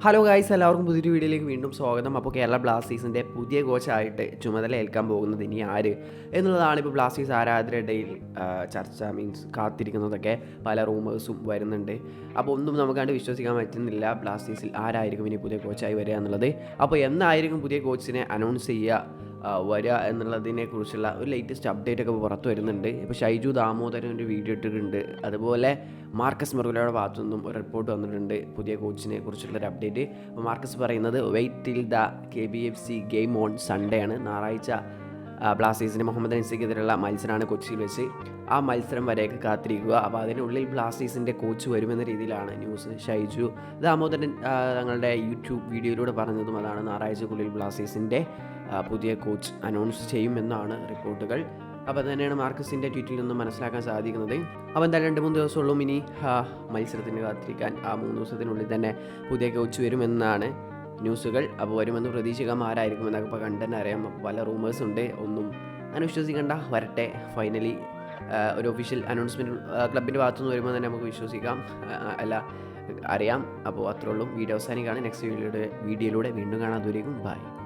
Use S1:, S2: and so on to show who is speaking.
S1: Hello guys, എല്ലാവർക്കും പുതിയൊരു വീഡിയോയിലേക്ക് വീണ്ടും സ്വാഗതം. അപ്പോൾ കേരള ബ്ലാസ്റ്റേഴ്സിൻ്റെ പുതിയ കോച്ചായിട്ട് ചുമതല ഏൽക്കാൻ പോകുന്നത് ഇനി ആര് എന്നുള്ളതാണ് ഇപ്പോൾ ബ്ലാസ്റ്റേഴ്സ് ആരാധകരുടെ ഇടയിൽ ചർച്ച കാത്തിരിക്കുന്നതൊക്കെ പല റൂമേഴ്സും വരുന്നുണ്ട്. അപ്പോൾ ഒന്നും നമുക്കണ്ട് വിശ്വസിക്കാൻ പറ്റുന്നില്ല ബ്ലാസ്റ്റേഴ്സിൽ ആരായിരിക്കും ഇനി പുതിയ കോച്ചായി വരിക എന്നുള്ളത്. അപ്പോൾ എന്നായിരിക്കും പുതിയ കോച്ചിനെ അനൗൺസ് ചെയ്യുക വരിക എന്നുള്ളതിനെക്കുറിച്ചുള്ള ഒരു ലേറ്റസ്റ്റ് അപ്ഡേറ്റ് ഒക്കെ പുറത്ത് വരുന്നുണ്ട്. ഇപ്പോൾ ഷൈജു ദാമോദരൻ ഒരു വീഡിയോ ഇട്ടിട്ടുണ്ട്. അതുപോലെ മാർക്കസ് മെർഗുലയുടെ ഭാഗത്തു നിന്നും ഒരു റിപ്പോർട്ട് വന്നിട്ടുണ്ട് പുതിയ കോച്ചിനെ കുറിച്ചുള്ളൊരു അപ്ഡേറ്റ്. അപ്പോൾ മാർക്കസ് പറയുന്നത് wait till the KBFC game on Sunday ആണ്. ഞായറാഴ്ച ബ്ലാസ്റ്റേഴ്സിൻ്റെ മുഹമ്മദ് അൻസിക്കെതിരെയുള്ള മത്സരമാണ് കൊച്ചിയിൽ വെച്ച്. ആ മത്സരം വരെയൊക്കെ കാത്തിരിക്കുക. അപ്പോൾ അതിനുള്ളിൽ ബ്ലാസ്റ്റേഴ്സിൻ്റെ കോച്ച് വരുമെന്ന രീതിയിലാണ് ന്യൂസ്. ഷൈജു ദാമോദരൻ തങ്ങളുടെ യൂട്യൂബ് വീഡിയോയിലൂടെ പറഞ്ഞതും അതാണ്. ഞായറാഴ്ചക്കുള്ളിൽ ബ്ലാസ്റ്റേഴ്സിൻ്റെ പുതിയ കോച്ച് അനൗൺസ് ചെയ്യുമെന്നാണ് റിപ്പോർട്ടുകൾ. അപ്പോൾ തന്നെയാണ് മാർക്കസിൻ്റെ ട്വീറ്റിൽ നിന്നും മനസ്സിലാക്കാൻ സാധിക്കുന്നത്. അപ്പോൾ എന്തായാലും 2-3 ദിവസമുള്ളൂ ഇനി മത്സരത്തിന് കാത്തിരിക്കാൻ. ആ 3 ദിവസത്തിനുള്ളിൽ തന്നെ പുതിയ കോച്ച് വരുമെന്നാണ് ന്യൂസുകൾ. അപ്പോൾ വരുമെന്ന് പ്രതീക്ഷിക്കാം. ആരായിരിക്കും എന്നൊക്കെ ഇപ്പോൾ കണ്ടെന്നെ അറിയാം. പല റൂമേഴ്സ് ഉണ്ട്, ഒന്നും അങ്ങനെ വിശ്വസിക്കേണ്ട. വരട്ടെ, ഫൈനലി ഒരു ഒഫീഷ്യൽ അനൗൺസ്മെൻറ്റ് ക്ലബിൻ്റെ ഭാഗത്തുനിന്ന് വരുമ്പോൾ തന്നെ നമുക്ക് വിശ്വസിക്കാം, അല്ല അറിയാം. അപ്പോൾ അത്രേ ഉള്ളൂ. വീഡിയോ അവസാനിക്കുകയാണ്. നെക്സ്റ്റ് വീഡിയോയിലൂടെ വീണ്ടും കാണാൻ. ദൂരേക്കും ബൈ.